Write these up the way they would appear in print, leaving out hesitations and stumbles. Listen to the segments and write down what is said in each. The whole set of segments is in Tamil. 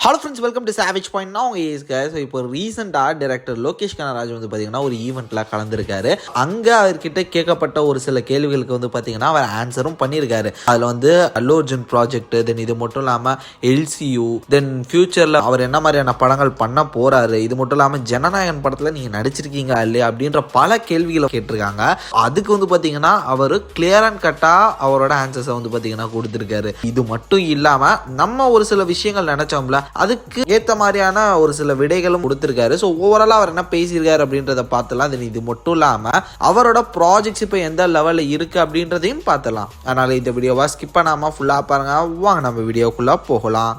Hello friends, welcome to savage point. நான் உங்கள் ஏஸ் ஸோ இப்போ ரீசெண்டாக டைரக்டர் லோகேஷ் கனகராஜ் வந்து பார்த்தீங்கன்னா ஒரு ஈவெண்ட்டில் கலந்துருக்காரு. அங்கே அவர்கிட்ட கேட்கப்பட்ட ஒரு சில கேள்விகளுக்கு வந்து பார்த்தீங்கன்னா அவர் ஆன்சரும் பண்ணியிருக்காரு. அதில் வந்து அல்லு அர்ஜுன் ப்ராஜெக்ட், தென் இது மட்டும் இல்லாமல் எல்சியூ, தென் ஃபியூச்சரில் அவர் என்ன மாதிரியான படங்கள் பண்ண போகிறாரு, இது மட்டும் இல்லாமல் ஜனநாயகன் படத்தில் நீங்கள் நடிச்சிருக்கீங்க இல்லையா அப்படின்ற பல கேள்விகளை கேட்டிருக்காங்க. அதுக்கு வந்து பார்த்தீங்கன்னா அவர் கிளியர் அண்ட் கட்டாக அவரோட ஆன்சர்ஸை வந்து பார்த்தீங்கன்னா கொடுத்துருக்காரு. இது மட்டும் இல்லாமல் நம்ம ஒரு சில விஷயங்கள் நினச்சோம்ல, அதுக்கு ஏற்ற மாதிரியான ஒரு சில விடைகளும் கொடுத்திருக்காரு. ஸோ ஓவராலாக அவர் என்ன பேசியிருக்காரு அப்படின்றத பார்த்துலாம். இது மட்டும் இல்லாமல் அவரோட ப்ராஜெக்ட்ஸ் இப்போ எந்த லெவலில் இருக்குது அப்படின்றதையும் பார்த்துலாம். அதனால் இந்த வீடியோவை ஸ்கிப் பண்ணாமல் ஃபுல்லாக பாருங்க. வாங்க நம்ம வீடியோக்குள்ளே போகலாம்.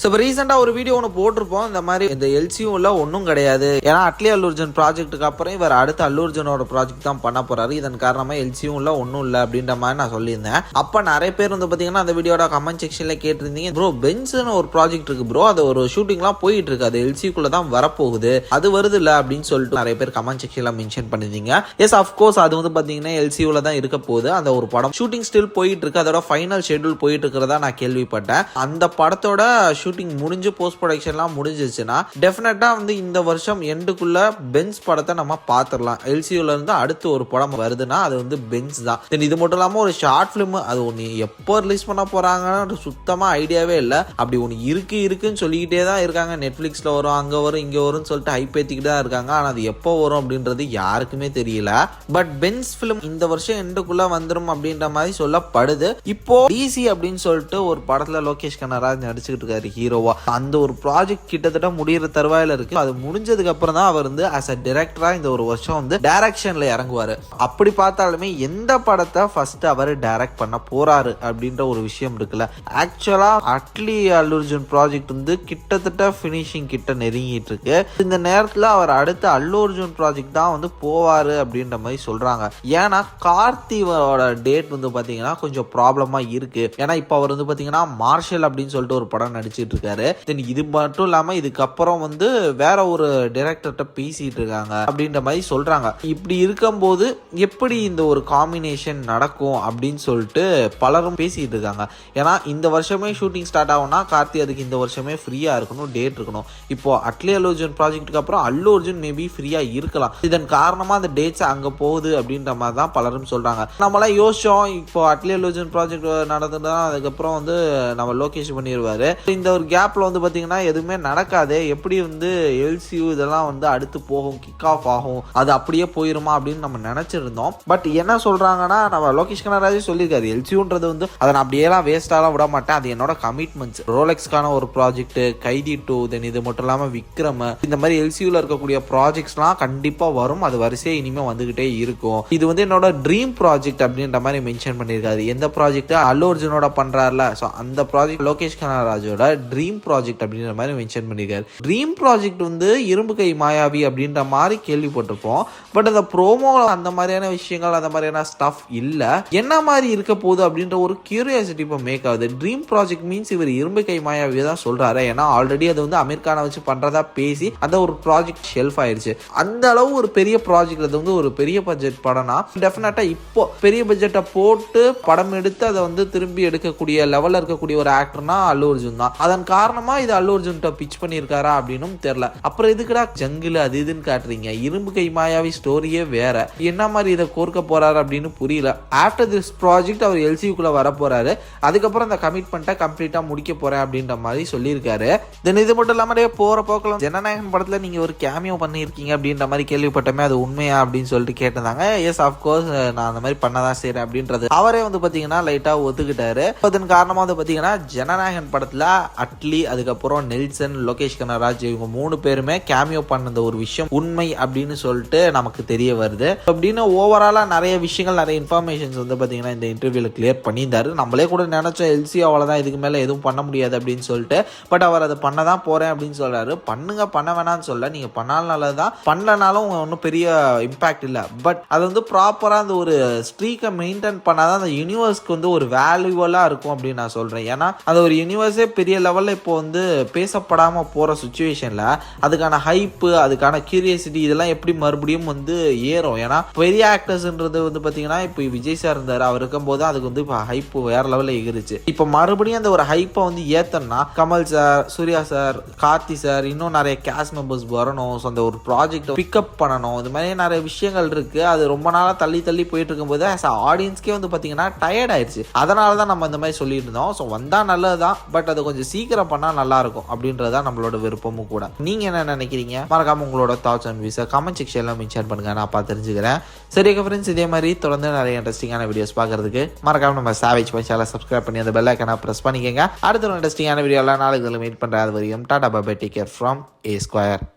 ஸோ இப்போ ரீசெண்டாக ஒரு வீடியோ ஒன்று போட்டிருப்போம். இந்த மாதிரி இந்த எல்சியூவில் ஒன்றும் கிடையாது, ஏன்னா அட்லி அல்லு அர்ஜுன் ப்ராஜெக்ட்டுக்கு அப்புறம் இவர் அடுத்த அல்லு அர்ஜுனோட ப்ராஜெக்ட் தான் பண்ண போகிறாரு. இதன் காரணமாக எல்சியூவில் ஒன்றும் இல்லை அப்படின்ற மாதிரி நான் சொல்லியிருந்தேன். அப்போ நிறைய பேர் வந்து பார்த்தீங்கன்னா அந்த வீடியோட கமெண்ட் செக்ஷனில் கேட்டிருந்தீங்க, ப்ரோ பென்ஸ்னு ஒரு ப்ராஜெக்ட் இருக்குது ப்ரோ, அது ஒரு ஷூட்டிங்லாம் போயிட்டு இருக்கு, அது எல்சியூக்குள்ளே தான் வரப்போகுது, அது வருது இல்லை அப்படின்னு சொல்லிட்டு நிறைய பேர் கமெண்ட் செக்ஷனில் மென்ஷன் பண்ணியிருந்தீங்க. எஸ், அஃப்கோர்ஸ் அது வந்து பார்த்தீங்கன்னா எல்சியூவில் தான் இருக்க போகுது. அந்த ஒரு படம் ஷூட்டிங் ஸ்டில் போயிட்டு இருக்கு, அதோட ஃபைனல் ஷெட்யூல் போயிட்டு இருக்கிறதா நான் கேள்விப்பட்டேன். அந்த படத்தோட ஷூட்டிங் முடிஞ்சு போஸ்ட் ப்ரொடக்ஷன்லாம் முடிஞ்சிச்சுன்னா டெஃபினட்டா வந்து இந்த வருஷம் எண்டுக்குள்ள பென்ஸ் படத்தை நம்ம பார்த்துடலாம். எல்சியூல இருந்து அடுத்து ஒரு படம் வருதுன்னா அது வந்து பென்ஸ் தான். இது மட்டும் இல்லாமல் ஒரு ஷார்ட் ஃபிலிம், அது ஒன்று எப்போ ரிலீஸ் பண்ண போறாங்கன்னு சுத்தமாக ஐடியாவே இல்லை. அப்படி ஒன்று இருக்குன்னு சொல்லிக்கிட்டே தான் இருக்காங்க. நெட்ஃபிளிக்ஸில் வரும், அங்கே வரும், இங்கே வரும்னு சொல்லிட்டு ஹைப் ஏற்றிக்கிட்டு தான் இருக்காங்க. ஆனால் அது எப்போ வரும் அப்படின்றது யாருக்குமே தெரியல. பட் பென்ஸ் ஃபிலிம் இந்த வருஷம் எண்டுக்குள்ள வந்துடும் அப்படின்ற மாதிரி சொல்லப்படுது. இப்போ டிசி அப்படின்னு சொல்லிட்டு ஒரு படத்துல லோகேஷ் கனகராஜ் நடிச்சுக்கிட்டு இருக்காரு ஹீரோவா. அந்த ஒரு ப்ராஜெக்ட் கிட்டத்தட்ட முடிகிற தருவாயில இருக்கு. அது முடிஞ்சதுக்கு அப்புறம் தான் அவர் வந்து ஆஸ் அ டைரக்டரா இந்த ஒரு வருஷம் வந்து டைரக்ஷன்ல இறங்குவாரு. அப்படி பார்த்தாலுமே எந்த படத்தை ஃபர்ஸ்ட் அவர் டைரக்ட் பண்ண போறாரு அப்படின்ற ஒரு விஷயம் இருக்குல்ல. ஆக்சுவலா அட்லி அல்லு அர்ஜுன் ப்ராஜெக்ட் வந்து கிட்டத்தட்ட பினிஷிங் கிட்ட நெருங்கிட்டு இருக்கு. இந்த நேரத்தில் அவர் அடுத்த அல்லு அர்ஜுன் ப்ராஜெக்ட் தான் வந்து போவாரு அப்படின்ற மாதிரி சொல்றாங்க. ஏன்னா கார்த்தியோட டேட் வந்து பாத்தீங்கன்னா கொஞ்சம் ப்ராப்ளமா இருக்கு. ஏன்னா இப்போ அவர் வந்து பாத்தீங்கன்னா மார்ஷல் அப்படின்னு சொல்லிட்டு ஒரு படம் நடிச்சிட்டு இருக்காரு. இது மட்டும் இல்லாம இதுக்கப்புறம் வந்து வேற ஒரு டைரக்டர்கிட்ட பேசிட்டு இருக்காங்க அப்படின்ற மாதிரி சொல்றாங்க. இப்படி இருக்கும்போது எப்படி இந்த ஒரு காம்பினேஷன் நடக்கும் அப்படின்னு சொல்லிட்டு பலரும் பேசிட்டு இருக்காங்க. ஏன்னா இந்த வருஷமே ஷூட்டிங் ஸ்டார்ட் ஆகும்னா கார்த்தி அதுக்கு இந்த வருஷமே ஃப்ரீயா இருக்கணும், டேட் இருக்கணும். இப்போ அட்லி அல்லு அர்ஜுன் ப்ராஜெக்ட்டுக்கு அப்புறம் அல்லு அர்ஜுன் மேபி ஃப்ரீயா இருக்கலாம். இதன் காரணமா அந்த டேட்ஸ் அங்க போகுது அப்படின்ற மாதிரி தான் பலரும் சொல்றாங்க. நம்மளாம் யோசிச்சோம், இப்போ அட்லி அல்லு அர்ஜுன் ப்ராஜெக்ட் நடந்துட்டா அதுக்கப்புறம் வந்து நம்ம லோகேஷ் பண்ணிடுவாரு. இந்த ஒரு கேப்ல வந்து பாத்தீங்கன்னா எதுவுமே நடக்காது. எப்படி வந்து எல்சியூ இதெல்லாம் வந்து அடுத்து போகும், கிக் ஆஃப் ஆகும், அது அப்படியே போயிருமா அப்படின்னு நம்ம நினைச்சிருந்தோம். பட் என்ன சொல்றாங்கன்னா, நம்ம லோகேஷ் கனகராஜ் சொல்லியிருக்காரு, எல்சியூன்றது வந்து அதை நான் அப்படியேலாம் வேஸ்டாலாம் விட மாட்டேன், அது என்னோட கமிட்மெண்ட்ஸ். ரோலெக்ஸ்க்கான ஒரு ப்ராஜெக்ட், கைதி 2, தென் இது மட்டும் இல்லாம விக்ரம், இந்த மாதிரி எல்சியூல இருக்கக்கூடிய ப்ராஜெக்ட்ஸ்லாம் கண்டிப்பா வரும். அது வரிசையா இனிமே வந்துகிட்டே இருக்கும். இது வந்து என்னோட ட்ரீம் ப்ராஜெக்ட் அப்படின்ற மாதிரி மென்ஷன் பண்ணியிருக்காரு. எந்த ப்ராஜெக்ட் அல்லு அர்ஜுனோட பண்றாருல, ஸோ அந்த ப்ராஜெக்ட் லோகேஷ் கனகராஜோட ட்ரீம் ப்ராஜெக்ட் அப்படின்ற மாதிரி மென்ஷன் பண்ணிருக்காரு. ட்ரீம் ப்ராஜெக்ட் வந்து இரும்பு கை மாயாவி அப்படின்ற மாதிரி கேள்விப்பட்டிருப்போம். பட் அந்த ப்ரோமோ அந்த மாதிரியான விஷயங்கள், அந்த மாதிரியான ஸ்டஃப் இல்ல. என்ன மாதிரி இருக்க போகுது அப்படின்ற ஒரு கியூரியாசிட்டி இப்போ மேக் ஆகுது. ட்ரீம் ப்ராஜெக்ட் மீன்ஸ் இவர் இரும்பு கை மாயாவி தான் சொல்றாரு. ஏன்னா ஆல்ரெடி அது வந்து அமீர் கானை வச்சு பண்றதா பேசி அந்த ஒரு ப்ராஜெக்ட் ஷெல்ஃப் ஆயிடுச்சு. அந்த அளவு ஒரு பெரிய ப்ராஜெக்ட், அது வந்து ஒரு பெரிய பட்ஜெட் படம்னா டெஃபினட்டா இப்போ பெரிய பட்ஜெட்டை போட்டு படம் எடுத்து அதை வந்து திரும்பி எடுக்கக்கூடிய லெவல்ல இருக்கக்கூடிய ஒரு ஆக்டர்னா அல்லு அர்ஜுன் தான். அதன் காரணமா இது அல்லு அர்ஜுன் பிச் பண்ணியிருக்காரா அப்படின்னு தெரியல. அப்புறம் எதுக்குடா ஜங்கிள் அது இதுன்னு காட்டுறீங்க? இரும்பு கை மாயாவி ஸ்டோரியே வேற, என்ன மாதிரி இதை கோர்க்க போறாரு அப்படின்னு புரியல. ஆஃப்டர் திஸ் ப்ராஜெக்ட் அவர் எல்சியூக்குள்ள வர போறாரு, அதுக்கப்புறம் அந்த கமிட்மெண்ட்டை கம்ப்ளீட்டா முடிக்க போறேன் அப்படின்ற மாதிரி சொல்லியிருக்காரு. தென் இது மட்டும் இல்லாம போற போக்கலாம் ஜனநாயகன் படத்துல நீங்க ஒரு கேமியோ பண்ணியிருக்கீங்க அப்படின்ற மாதிரி கேள்விப்பட்டமே, அது உண்மையா அப்படின்னு சொல்லிட்டு கேட்டிருந்தாங்க. எஸ், அஃப்கோர்ஸ் நான் அந்த மாதிரி பண்ணதான் செய்றேன் அப்படின்றது அவரே வந்து பாத்தீங்கன்னா லைட்டா ஒத்துக்கிட்டாரு. அதன் காரணமா வந்து பாத்தீங்கன்னா ஜனநாயகன் படத்துல அட்லி, அதுக்கப்புறம் நெல்சன், லோகேஷ் கனகராஜ் இவங்க 3 பேருமே கேமியோ பண்ண ஒரு விஷயம் உண்மை அப்படின்னு சொல்லிட்டு நமக்கு தெரிய வருது. அப்படின்னு ஓவராலா நிறைய விஷயங்கள், நிறைய இன்ஃபர்மேஷன்ஸ் வந்து பாத்தீங்கன்னா இந்த இன்டர்வியூல கிளியர் பண்ணியிருந்தாரு. நம்மளே கூட நினைச்சோம் எல்சி அவ்வளவுதான், இதுக்கு மேல எதுவும் பண்ண முடியாது அப்படின்னு சொல்லிட்டு. பட் அவர் அதை பண்ணதான் போறேன் அப்படின்னு சொல்றாரு. பண்ணுங்க, பண்ண வேணாம்னு சொல்ல, நீங்க பண்ணாலும் நல்லதுதான், பண்ணலனாலும் ஒன்றும் பெரிய இம்பாக்ட் இல்லை. பட் அது வந்து ப்ராப்பரா அந்த ஒரு ஸ்ட்ரீக்கை மெயின்டைன் பண்ணாதான் அந்த யூனிவர்ஸ்க்கு வந்து ஒரு வேல்யூவலா இருக்கும் அப்படின்னு நான் சொல்றேன். ஏன்னா அந்த ஒரு யூனிவர்ஸே பெரிய லெவல் லெவலில் இப்போ வந்து பேசப்படாமல் போகிற சுச்சுவேஷனில் அதுக்கான ஹைப்பு, அதுக்கான கியூரியாசிட்டி இதெல்லாம் எப்படி மறுபடியும் வந்து ஏறும். ஏன்னா பெரிய ஆக்டர்ஸ்ன்றது வந்து பார்த்தீங்கன்னா இப்போ விஜய் சார் இருந்தார், அவர் இருக்கும்போது அதுக்கு வந்து இப்போ ஹைப்பு வேற லெவலில் எகிருச்சு. இப்போ மறுபடியும் அந்த ஒரு ஹைப்பை வந்து ஏற்றனா Kamal sir, Suriya sir, Karthi sir, இன்னும் நிறைய கேஸ்ட் மெம்பர்ஸ் வரணும். ஸோ அந்த ஒரு ப்ராஜெக்ட் பிக்கப் பண்ணணும். இது மாதிரி நிறைய விஷயங்கள் இருக்குது. அது ரொம்ப நாளாக தள்ளி போயிட்டு இருக்கும்போது ஆடியன்ஸ்க்கே வந்து பார்த்தீங்கன்னா டயர்ட் ஆயிடுச்சு. அதனால தான் நம்ம இந்த மாதிரி சொல்லிட்டு இருந்தோம். ஸோ வந்தால் நல்லது தான், பட் அதை கொஞ்சம் சீக்கிரம் பண்ணால் நல்லா இருக்கும் அப்படின்றதான் நம்மளோட விருப்பமும் கூட. நீங்கள் என்ன நினைக்கிறீங்க? மறக்காம உங்களோட தாட்ஸ் அண்ட் வியூஸை கமெண்ட் செக்ஷன்ல மென்ஷன் பண்ணுங்க, நான் பார்த்து தெரிஞ்சுக்கிறேன். சரி ஃப்ரெண்ட்ஸ், இதே மாதிரி தொடர்ந்து நிறைய இன்ட்ரெஸ்டிங்கான வீடியோஸ் பார்க்கறதுக்கு மறக்காம நம்ம சாவேஜ் சேனலை சப்ஸ்கிரைப் பண்ணி அந்த பெல் ஐக்கானை பிரஸ் பண்ணிக்கங்க. அடுத்த ஒரு இன்ட்ரெஸ்டிங்கான வீடியோலாம் நாளைக்கு மீட் பண்ணுற அது வரையும் tata bye bye, take care from A Square.